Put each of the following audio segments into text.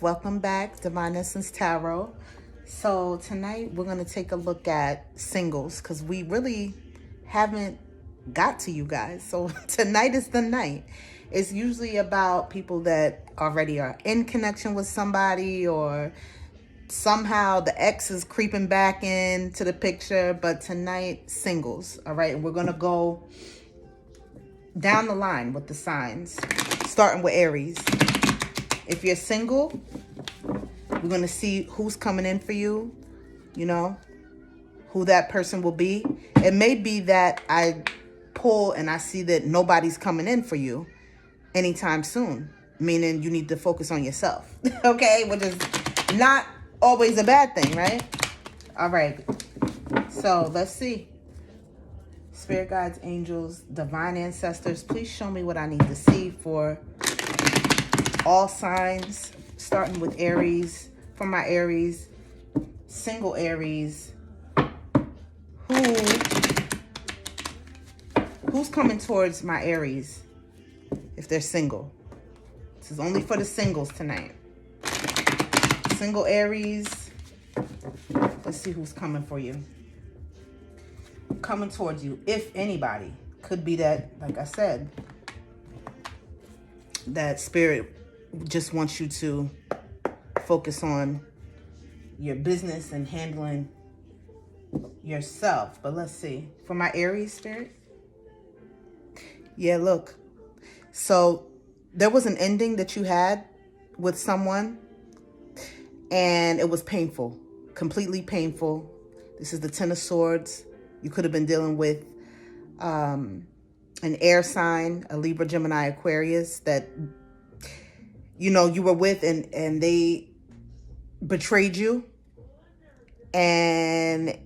welcome back, Divine Essence Tarot. So tonight we're going to take a look at singles because we really haven't got to you guys. So tonight is the night. It's usually about people that already are in connection with somebody, or somehow the ex is creeping back into the picture. But tonight, singles. All right, we're going to go down the line with the signs, starting with Aries. If you're single, we're going to see who's coming in for you, you know, who that person will be. It may be that I pull and I see that nobody's coming in for you anytime soon, meaning you need to focus on yourself, okay? Which is not always a bad thing, right? All right. So let's see. Spirit guides, angels, divine ancestors, please show me what I need to see for all signs, starting with Aries. For my Aries, single Aries, who's coming towards my Aries if they're single? This is only for the singles tonight. Single Aries, let's see who's coming for you. Coming towards you, if anybody. Could be that, like I said, that spirit just wants you to focus on your business and handling yourself. But let's see. For my Aries spirit. Yeah, look. So there was an ending that you had with someone, and it was painful. Completely painful. This is the Ten of Swords. You could have been dealing with an air sign, a Libra, Gemini, Aquarius, that you know you were with, and they betrayed you, and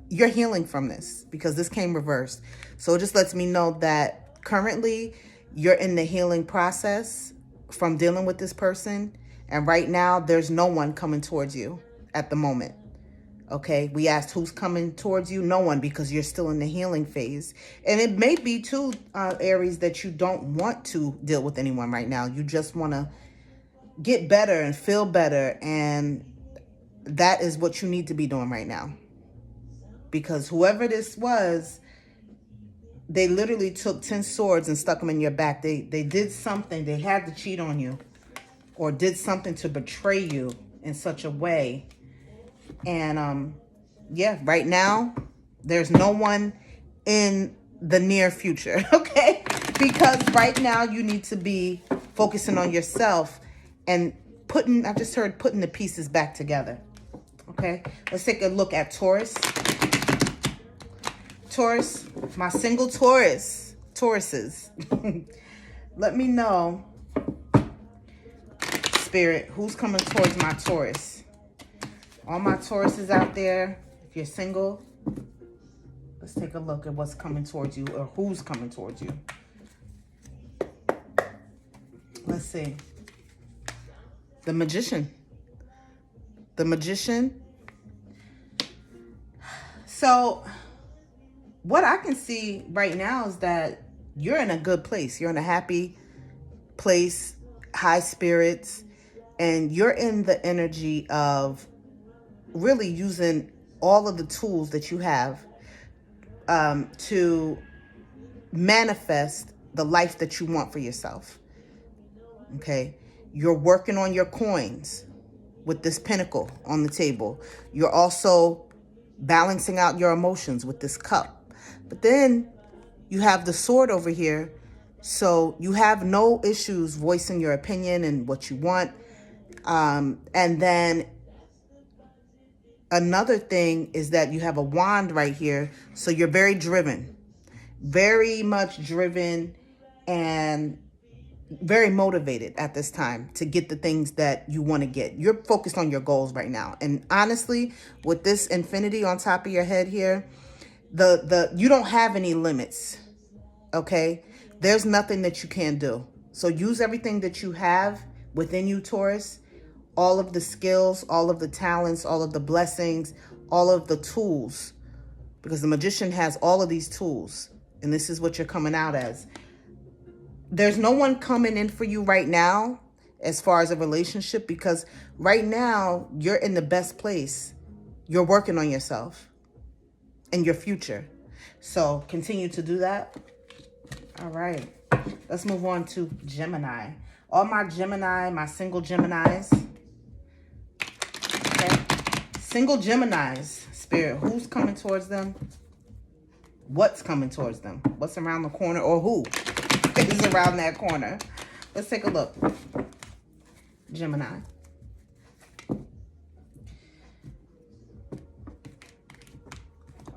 you're healing from this because this came reversed. So it just lets me know that currently you're in the healing process from dealing with this person, and right now there's no one coming towards you at the moment. Okay, we asked who's coming towards you. No one, because you're still in the healing phase. And it may be too, Aries, that you don't want to deal with anyone right now. You just want to get better and feel better. And that is what you need to be doing right now. Because whoever this was, they literally took 10 swords and stuck them in your back. They did something. They had to cheat on you or did something to betray you in such a way. And yeah, right now, there's no one in the near future, okay? Because right now you need to be focusing on yourself and I just heard putting the pieces back together, okay? Let's take a look at Taurus. Taurus, my single Tauruses. Let me know, Spirit, who's coming towards my Taurus. All my Tauruses out there, if you're single, let's take a look at what's coming towards you or who's coming towards you. Let's see. The Magician. The Magician. So what I can see right now is that you're in a good place. You're in a happy place, high spirits, and you're in the energy of really using all of the tools that you have to manifest the life that you want for yourself. Okay. You're working on your coins with this pentacle on the table. You're also balancing out your emotions with this cup. But then you have the sword over here. So you have no issues voicing your opinion and what you want. And then another thing is that you have a wand right here. So you're very driven, very much driven, and very motivated at this time to get the things that you want to get. You're focused on your goals right now. And honestly, with this infinity on top of your head here, you don't have any limits. Okay. There's nothing that you can't do. So use everything that you have within you, Taurus, all of the skills, all of the talents, all of the blessings, all of the tools, because the Magician has all of these tools, and this is what you're coming out as. There's no one coming in for you right now as far as a relationship, because right now you're in the best place. You're working on yourself and your future. So continue to do that. All right. Let's move on to Gemini. All my Gemini, my single Geminis. Okay. Single Geminis, Spirit, who's coming towards them? What's coming towards them? What's around the corner, or who is around that corner? Let's take a look. Gemini.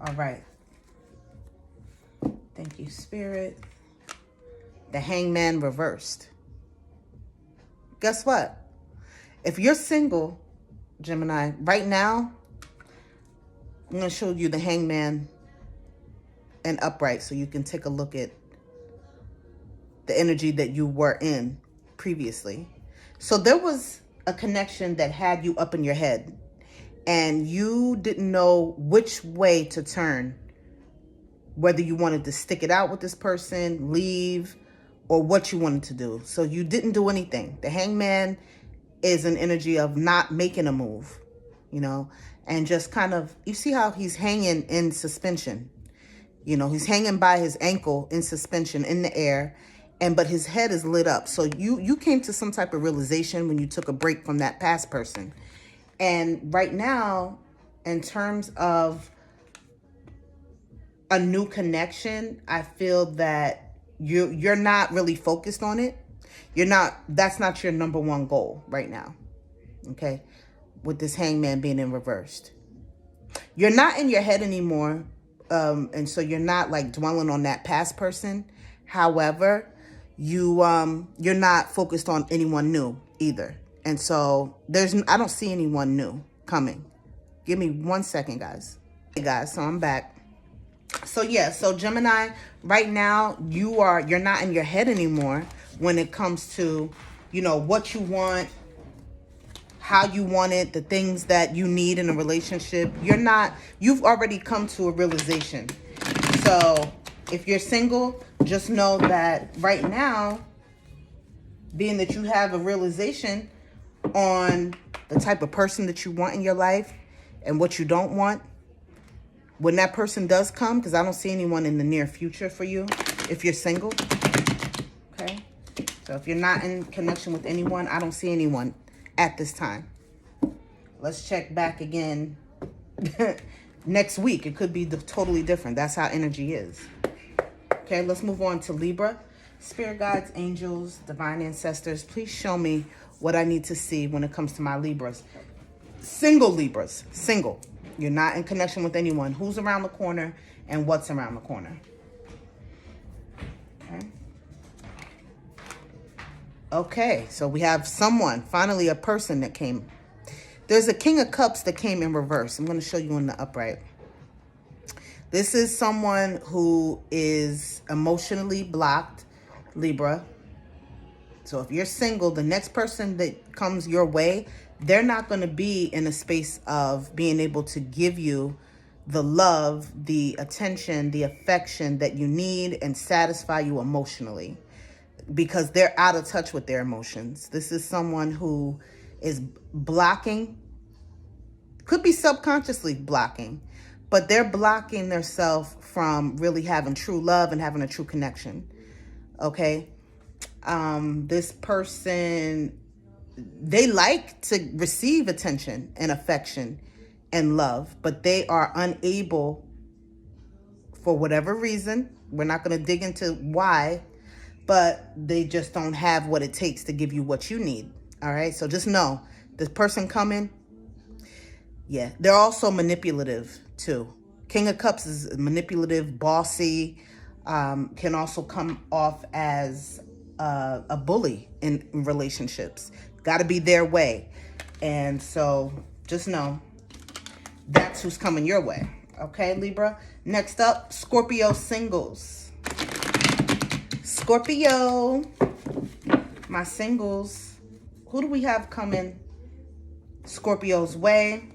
All right. Thank you, Spirit. The Hangman reversed. Guess what? If you're single, Gemini, right now, I'm going to show you the Hangman and upright so you can take a look at the energy that you were in previously. So there was a connection that had you up in your head and you didn't know which way to turn, whether you wanted to stick it out with this person, leave, or what you wanted to do. So you didn't do anything. The Hangman is an energy of not making a move, you know, and just kind of, you see how he's hanging in suspension. You know, he's hanging by his ankle in suspension in the air, but his head is lit up. So you came to some type of realization when you took a break from that past person. And right now, in terms of a new connection, I feel that you're not really focused on it. That's not your number one goal right now. Okay. With this Hangman being in reversed. You're not in your head anymore. And so you're not like dwelling on that past person. However, you're not focused on anyone new either. And so I don't see anyone new coming. Give me 1 second, guys. Hey guys, so I'm back. So yeah, so Gemini, right now you're not in your head anymore when it comes to, you know, what you want, how you want it, the things that you need in a relationship. You've already come to a realization. So if you're single, just know that right now, being that you have a realization on the type of person that you want in your life and what you don't want, when that person does come, because I don't see anyone in the near future for you if you're single. Okay. So if you're not in connection with anyone, I don't see anyone at this time. Let's check back again next week. It could be totally different. That's how energy is. Okay, let's move on to Libra. Spirit guides, angels, divine ancestors, please show me what I need to see when it comes to my Libras. Single Libras. Single. You're not in connection with anyone. Who's around the corner and what's around the corner? Okay. Okay, so we have someone, finally a person that came. There's a King of Cups that came in reverse. I'm going to show you in the upright. This is someone who is emotionally blocked, Libra. So if you're single, the next person that comes your way, they're not going to be in a space of being able to give you the love, the attention, the affection that you need and satisfy you emotionally, because they're out of touch with their emotions. This is someone who is blocking, could be subconsciously blocking, but they're blocking themselves from really having true love and having a true connection. Okay. This person, they like to receive attention and affection and love, but they are unable for whatever reason. We're not going to dig into why, but they just don't have what it takes to give you what you need. All right. So just know this person coming. Yeah. They're also manipulative too. King of Cups is manipulative, bossy, can also come off as a bully in relationships. Got to be their way. And so just know that's who's coming your way. Okay, Libra. Next up, Scorpio singles. Scorpio, my singles. Who do we have coming Scorpio's way?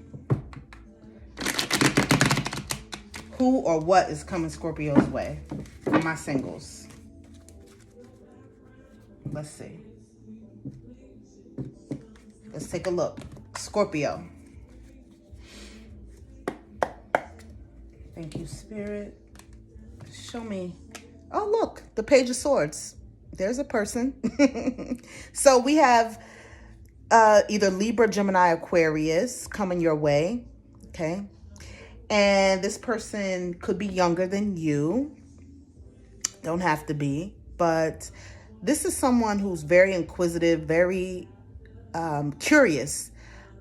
Who or what is coming Scorpio's way? My singles. Let's see. Let's take a look. Scorpio. Thank you, Spirit. Show me. Oh, look, the Page of Swords. There's a person. So we have either Libra, Gemini, Aquarius coming your way. Okay. And this person could be younger than you. Don't have to be. But this is someone who's very inquisitive, very curious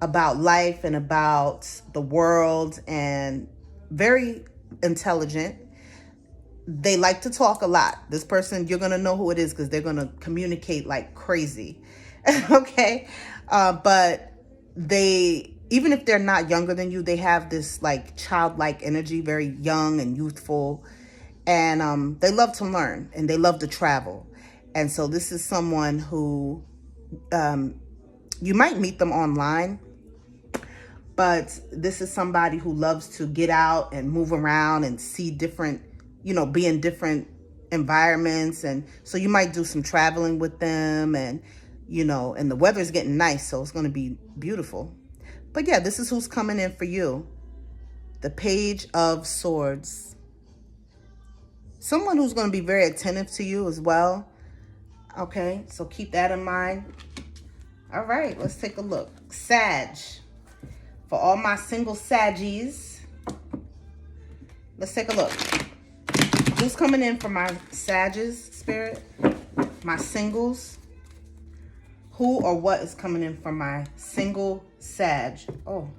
about life and about the world, and very intelligent. They like to talk a lot. This person, you're going to know who it is because they're going to communicate like crazy. Okay. But they, even if they're not younger than you, they have this like childlike energy, very young and youthful. And they love to learn and they love to travel. And so this is someone who you might meet them online, but this is somebody who loves to get out and move around and see different, you know, be in different environments. And so you might do some traveling with them, and, you know, and the weather's getting nice, so it's going to be beautiful. But yeah, this is who's coming in for you. The Page of Swords. Someone who's going to be very attentive to you as well. Okay, so keep that in mind. All right, let's take a look. Sag. For all my single Saggies, let's take a look. Who's coming in for my Saggies, Spirit? My singles. Who or what is coming in for my single Sag? Oh,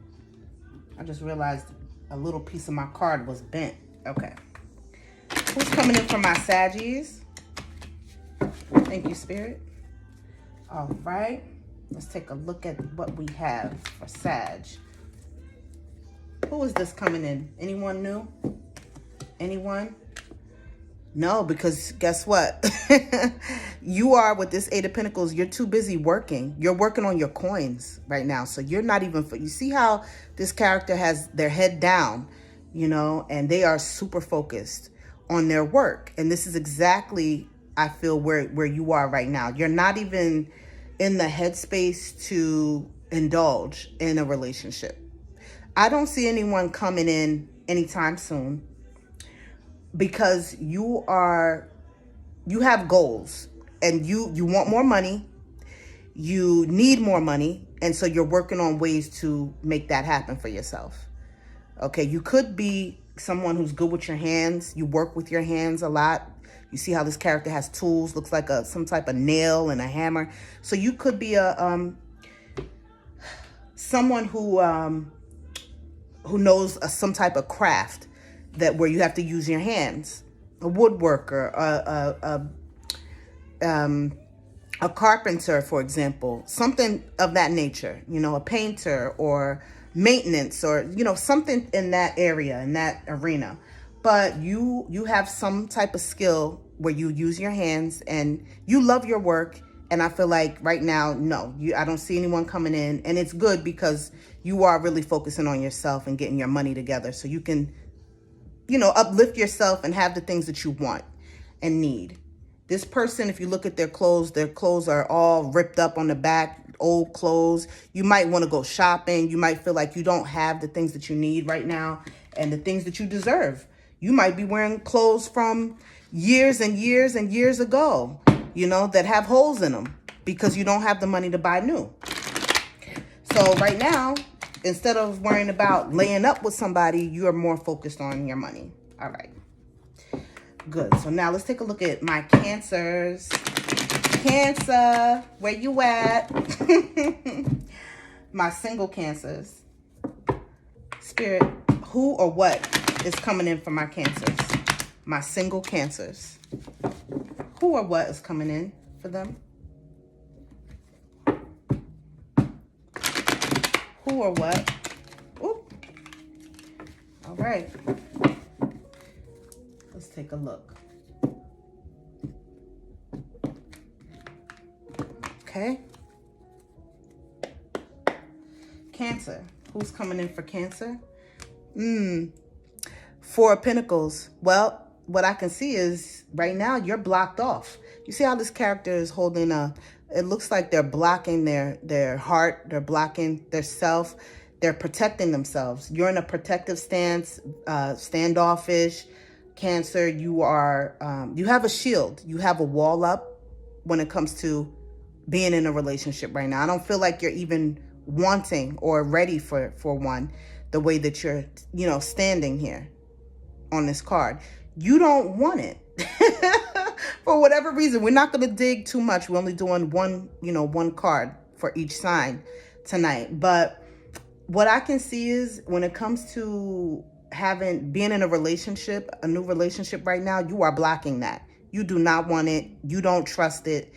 I just realized a little piece of my card was bent. Okay. Who's coming in for my Saggies? Thank you, Spirit. All right. Let's take a look at what we have for Sag. Who is this coming in? Anyone new? Anyone? No, because guess what? You are, with this Eight of Pentacles, you're too busy working. You're working on your coins right now. So you're not even, you see how this character has their head down, you know, and they are super focused on their work. And this is exactly, I feel, where you are right now. You're not even in the headspace to indulge in a relationship. I don't see anyone coming in anytime soon, because you have goals, and you want more money. You need more money. And so you're working on ways to make that happen for yourself. Okay. You could be someone who's good with your hands. You work with your hands a lot. You see how this character has tools, looks like some type of nail and a hammer. So you could be someone who knows some type of craft where you have to use your hands. A woodworker, a carpenter, for example, something of that nature, you know, a painter or maintenance, or, you know, something in that area, in that arena. But you have some type of skill where you use your hands and you love your work. And I feel like right now, no, I don't see anyone coming in. And it's good because you are really focusing on yourself and getting your money together so you can, you know, uplift yourself and have the things that you want and need. This person, if you look at their clothes are all ripped up on the back, old clothes. You might want to go shopping. You might feel like you don't have the things that you need right now and the things that you deserve. You might be wearing clothes from years and years and years ago, you know, that have holes in them because you don't have the money to buy new. So right now, instead of worrying about laying up with somebody, you are more focused on your money. All right. Good. So now let's take a look at my Cancers. Cancer, where you at? My single Cancers. Spirit, who or what is coming in for my Cancers? My single Cancers. Who or what is coming in for them? Who or what? Ooh. All right. Let's take a look. Okay. Cancer. Who's coming in for Cancer? Four of Pentacles. Well, what I can see is right now you're blocked off. You see how this character is holding It looks like they're blocking their heart. They're blocking their self. They're protecting themselves. You're in a protective stance, standoffish. Cancer, you are, you have a shield. You have a wall up when it comes to being in a relationship right now. I don't feel like you're even wanting or ready for one, the way that you're, standing here on this card. You don't want it. For whatever reason. We're not going to dig too much. We're only doing one card for each sign tonight. But what I can see is when it comes to being in a relationship, a new relationship right now, you are blocking that. You do not want it. You don't trust it.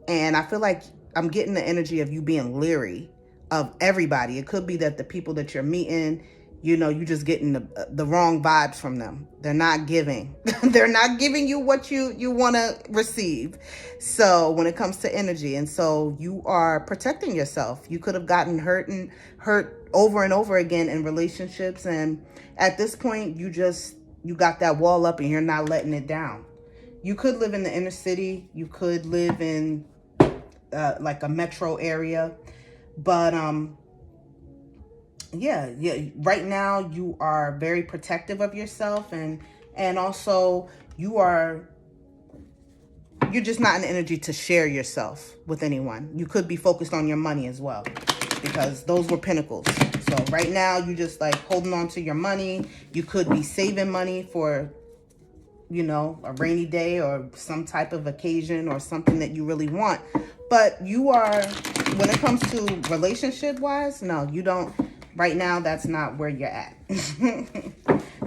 And I feel like I'm getting the energy of you being leery of everybody. It could be that the people that you're meeting, you just getting the wrong vibes from them. They're not giving. They're not giving you what you want to receive. So when it comes to energy, and so you are protecting yourself. You could have gotten hurt over and over again in relationships. And at this point, you got that wall up and you're not letting it down. You could live in the inner city. You could live in like a metro area. But yeah, right now you are very protective of yourself, and also you're just not in the energy to share yourself with anyone. You could be focused on your money as well, because those were pentacles. So right now you just like holding on to your money. You could be saving money for a rainy day or some type of occasion or something that you really want. But you are, when it comes to relationship wise, no, you don't. Right now, that's not where you're at.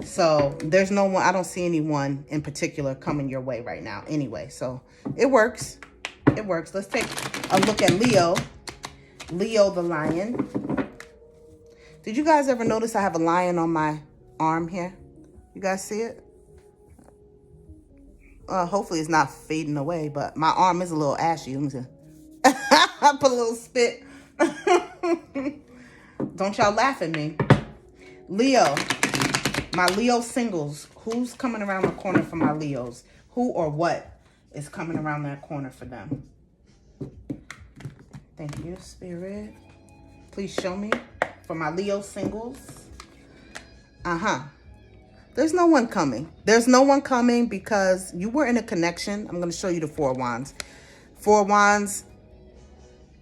So there's no one, I don't see anyone in particular coming your way right now anyway. So it works. It works. Let's take a look at Leo. Leo the lion. Did you guys ever notice I have a lion on my arm here? You guys see it? Hopefully it's not fading away, but my arm is a little ashy. Let me see. I put a little spit. Don't y'all laugh at me. Leo, my Leo singles. Who's coming around the corner for my Leos? Who or what is coming around that corner for them? Thank you, Spirit. Please show me for my Leo singles. There's no one coming. There's no one coming because you were in a connection. I'm going to show you the Four of Wands. Four of Wands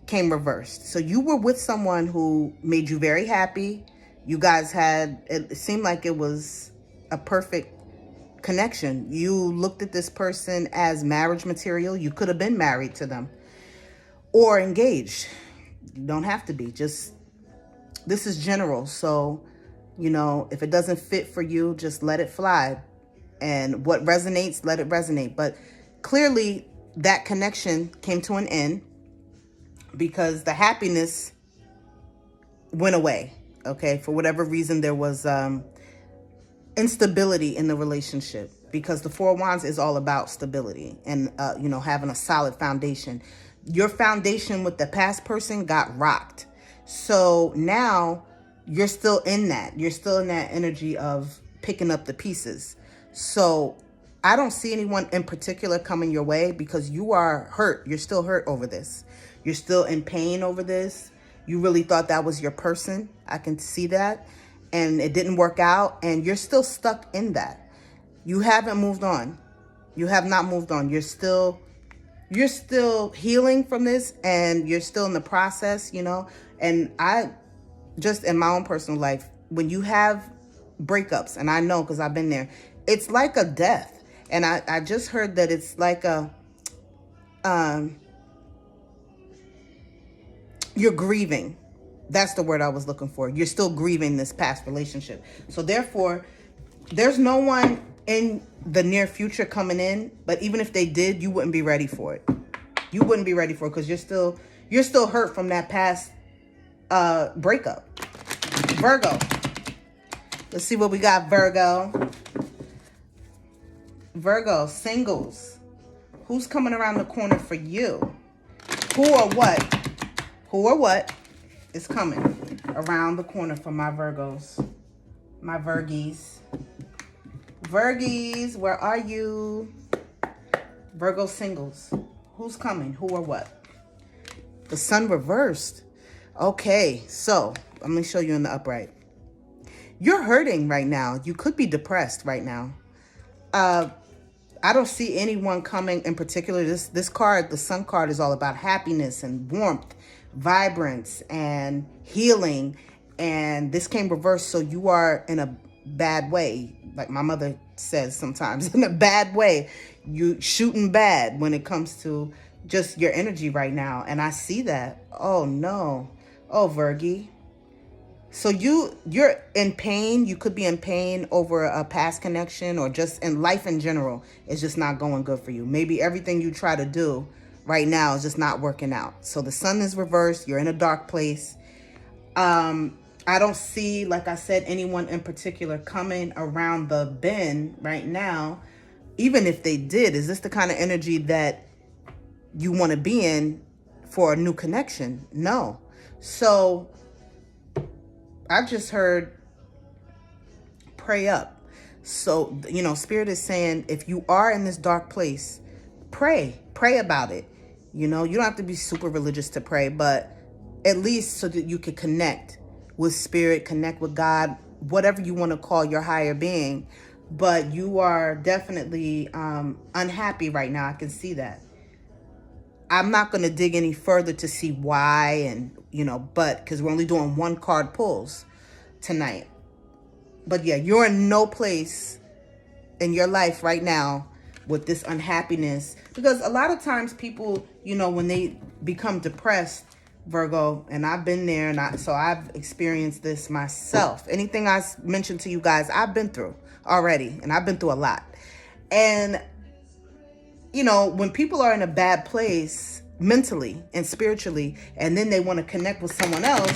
came reversed. So you were with someone who made you very happy. You guys it seemed like it was a perfect connection. You looked at this person as marriage material. You could have been married to them or engaged. You don't have to be. This is general. So, if it doesn't fit for you, just let it fly. And what resonates, let it resonate. But clearly that connection came to an end because the happiness went away. Okay. For whatever reason, there was instability in the relationship, because the Four of Wands is all about stability and, having a solid foundation. Your foundation with the past person got rocked. So now you're still in that. You're still in that energy of picking up the pieces. So I don't see anyone in particular coming your way because you are hurt. You're still hurt over this. You're still in pain over this. You really thought that was your person. I can see that. And it didn't work out. And you're still stuck in that. You haven't moved on. You have not moved on. You're still healing from this, and you're still in the process, And I just, in my own personal life, when you have breakups, and I know because I've been there, it's like a death. And I just heard that it's like you're grieving. That's the word I was looking for. You're still grieving this past relationship. So therefore, there's no one in the near future coming in, but even if they did, you wouldn't be ready for it. You wouldn't be ready for it because you're still hurt from that past breakup. Virgo. Let's see what we got, Virgo. Virgo, singles. Who's coming around the corner for you? Who or what is coming around the corner for my Virgos? My Virgies. Virgies, where are you? Virgo singles. Who's coming? Who or what? The sun reversed. Okay, so I'm going to show you in the upright. You're hurting right now. You could be depressed right now. I don't see anyone coming in particular. This card, the sun card, is all about happiness and warmth, vibrance, and healing. And this came reversed, so you are in a bad way. Like my mother says sometimes, in a bad way. You shooting bad when it comes to just your energy right now. And I see that. Oh, no. Oh, Virgie. So you're in pain. You could be in pain over a past connection, or just in life in general. It's just not going good for you. Maybe everything you try to do right now is just not working out. So the sun is reversed. You're in a dark place. I don't see, like I said, anyone in particular coming around the bend right now. Even if they did, is this the kind of energy that you want to be in for a new connection? No. So I just heard pray up. So, you know, Spirit is saying, if you are in this dark place, pray about it. You know, you don't have to be super religious to pray, but at least so that you can connect with Spirit, connect with God, whatever you want to call your higher being. But you are definitely unhappy right now. I can see that. I'm not going to dig any further to see why, and, you know, but because we're only doing one card pulls tonight. But yeah, you're in no place in your life right now with this unhappiness, because a lot of times people, you know, when they become depressed, Virgo, and I've been there, and so I've experienced this myself. Anything I mentioned to you guys, I've been through already, and I've been through a lot. And you know, when people are in a bad place mentally and spiritually, and then they want to connect with someone else,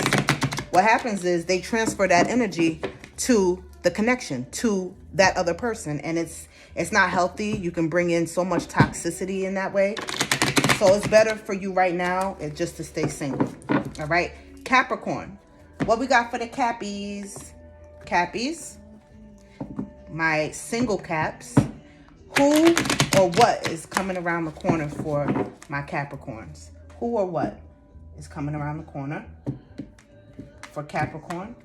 what happens is they transfer that energy to the connection, to that other person. And it's not healthy. You can bring in so much toxicity in that way. So it's better for you right now is just to stay single. All right. Capricorn. What we got for the Cappies? Cappies. My single caps. Who or what is coming around the corner for my Capricorns? Who or what is coming around the corner for Capricorn?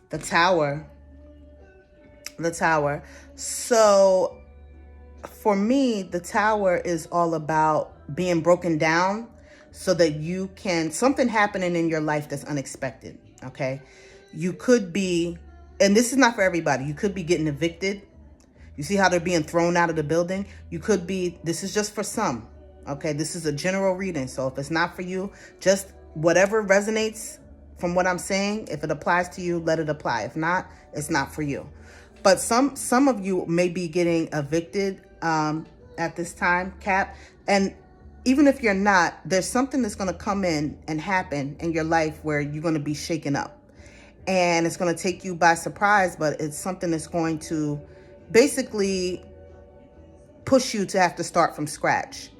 The Tower. The Tower. So for me, the Tower is all about being broken down so that you can, something happening in your life that's unexpected, okay? You could be, and this is not for everybody, you could be getting evicted. You see how they're being thrown out of the building? You could be, this is just for some, okay? This is a general reading. So if it's not for you, just whatever resonates from what I'm saying, if it applies to you, let it apply. If not, it's not for you. But some of you may be getting evicted at this time, Cap. And even if you're not, there's something that's going to come in and happen in your life where you're going to be shaken up. And it's going to take you by surprise, but it's something that's going to basically push you to have to start from scratch.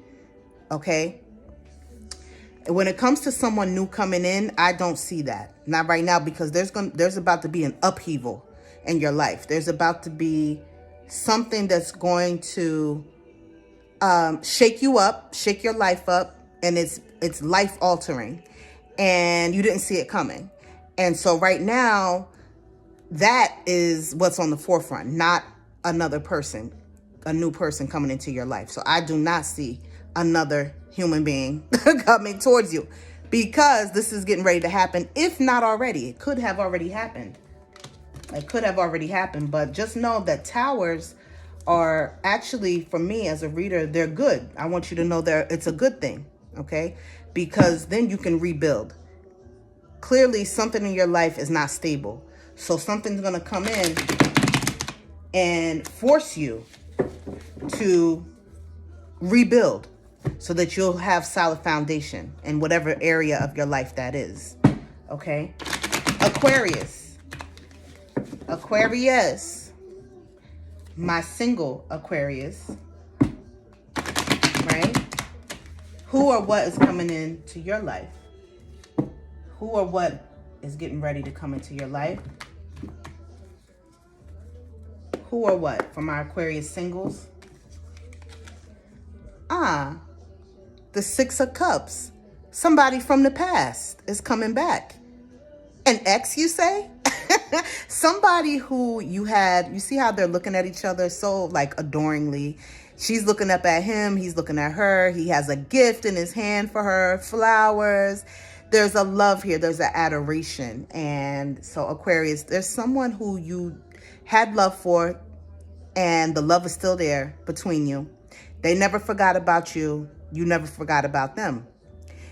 Okay? When it comes to someone new coming in, I don't see that. Not right now, because there's about to be an upheaval in your life. There's about to be something that's going to shake you up, shake your life up, and it's life altering. And you didn't see it coming. And so right now, that is what's on the forefront, not another person, a new person coming into your life. So I do not see another human being coming towards you, because this is getting ready to happen. If not already, it could have already happened. It could have already happened, but just know that towers are actually, for me as a reader, they're good. I want you to know it's a good thing, okay? Because then you can rebuild. Clearly, something in your life is not stable. So something's going to come in and force you to rebuild so that you'll have solid foundation in whatever area of your life that is. Okay? Aquarius. Aquarius. My single Aquarius. Right? Who or what is coming into your life? Who or what is getting ready to come into your life? Who or what for my Aquarius singles? The Six of Cups. Somebody from the past is coming back. An ex, you say? Somebody who you see how they're looking at each other so like adoringly. She's looking up at him. He's looking at her. He has a gift in his hand for her, flowers. There's a love here. There's an adoration. And so Aquarius, there's someone who you had love for, and the love is still there between you. They never forgot about you. You never forgot about them.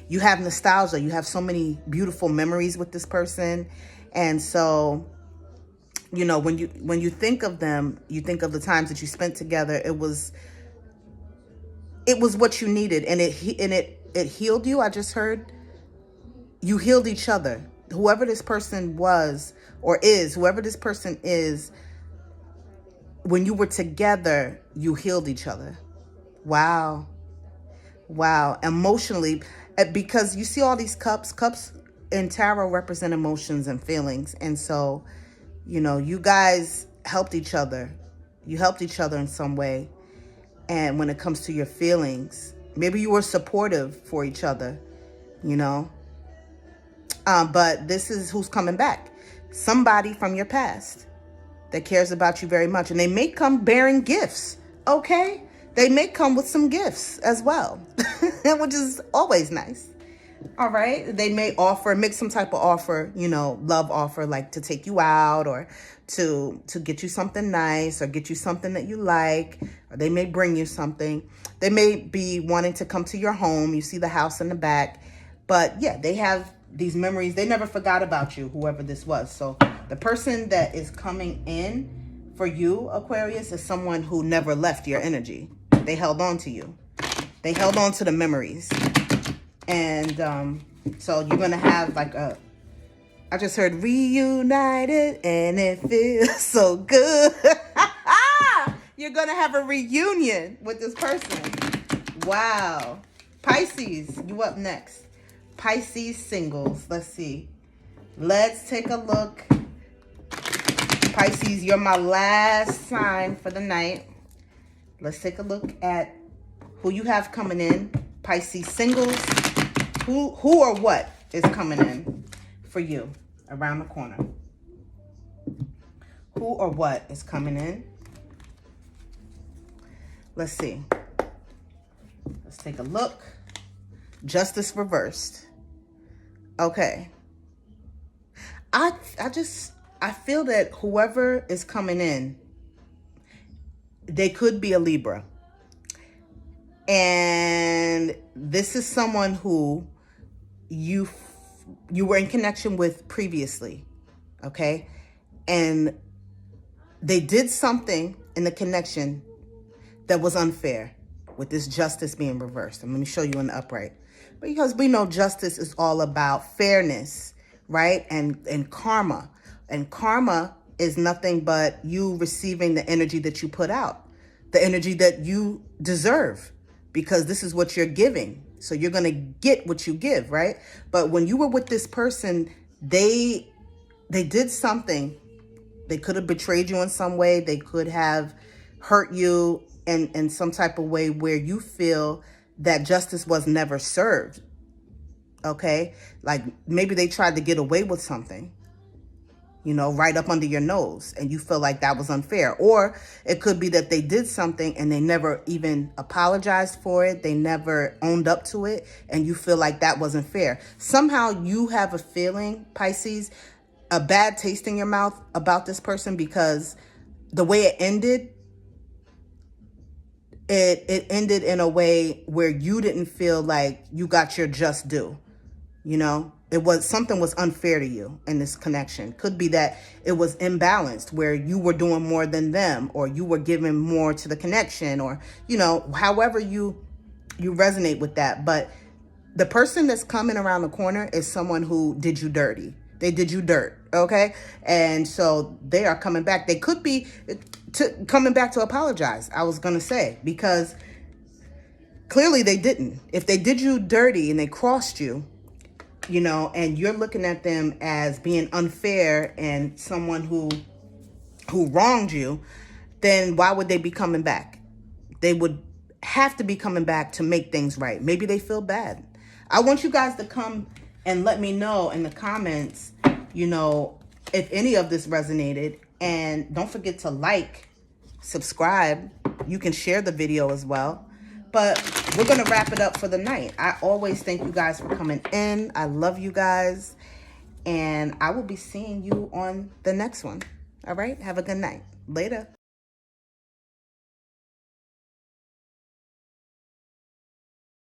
You have nostalgia. You have so many beautiful memories with this person. And so, you know, when you think of them, you think of the times that you spent together. It was what you needed, and it healed you. I just heard you healed each other. Whoever this person was or is, whoever this person is, when you were together, you healed each other. Wow. Wow. Emotionally, because you see all these cups in tarot represent emotions and feelings. And so, you know, you guys helped each other. You helped each other in some way. And when it comes to your feelings, maybe you were supportive for each other, you know. But this is who's coming back. Somebody from your past that cares about you very much. And they may come bearing gifts, okay? They may come with some gifts as well, which is always nice. All right. They may make some type of offer, you know, love offer, like to take you out or to get you something nice or get you something that you like. Or they may bring you something. They may be wanting to come to your home. You see the house in the back. But yeah, they have these memories. They never forgot about you, whoever this was. So the person that is coming in for you, Aquarius, is someone who never left your energy. They held on to you. They held on to the memories. And so you're going to have like I just heard reunited and it feels so good. You're going to have a reunion with this person. Wow. Pisces, you up next. Pisces singles. Let's see. Let's take a look. Pisces, you're my last sign for the night. Let's take a look at who you have coming in. Pisces singles. Who or what is coming in for you around the corner? Who or what is coming in? Let's see. Let's take a look. Justice reversed. Okay. I feel that whoever is coming in, they could be a Libra. And this is someone who you were in connection with previously, okay? And they did something in the connection that was unfair with this justice being reversed. And let me show you in the upright. Because we know justice is all about fairness, right? And karma. And karma is nothing but you receiving the energy that you put out, the energy that you deserve, because this is what you're giving. So you're going to get what you give, right? But when you were with this person, they did something. They could have betrayed you in some way. They could have hurt you in some type of way where you feel that justice was never served. Okay? Like maybe they tried to get away with something, you know, right up under your nose, and you feel like that was unfair. Or it could be that they did something and they never even apologized for it. They never owned up to it, and you feel like that wasn't fair. Somehow you have a feeling, Pisces, a bad taste in your mouth about this person, because the way it ended, it ended in a way where you didn't feel like you got your just due. You know, something was unfair to you in this connection. Could be that it was imbalanced, where you were doing more than them, or you were giving more to the connection, or, you know, however you resonate with that. But the person that's coming around the corner is someone who did you dirty. They did you dirt, okay? And so they are coming back. They could be coming back to apologize, I was going to say, because clearly they didn't. If they did you dirty and they crossed you, you know, and you're looking at them as being unfair and someone who wronged you, then why would they be coming back? They would have to be coming back to make things right. Maybe they feel bad. I want you guys to come and let me know in the comments, you know, if any of this resonated. And don't forget to like, subscribe. You can share the video as well. But we're going to wrap it up for the night. I always thank you guys for coming in. I love you guys. And I will be seeing you on the next one. All right? Have a good night. Later.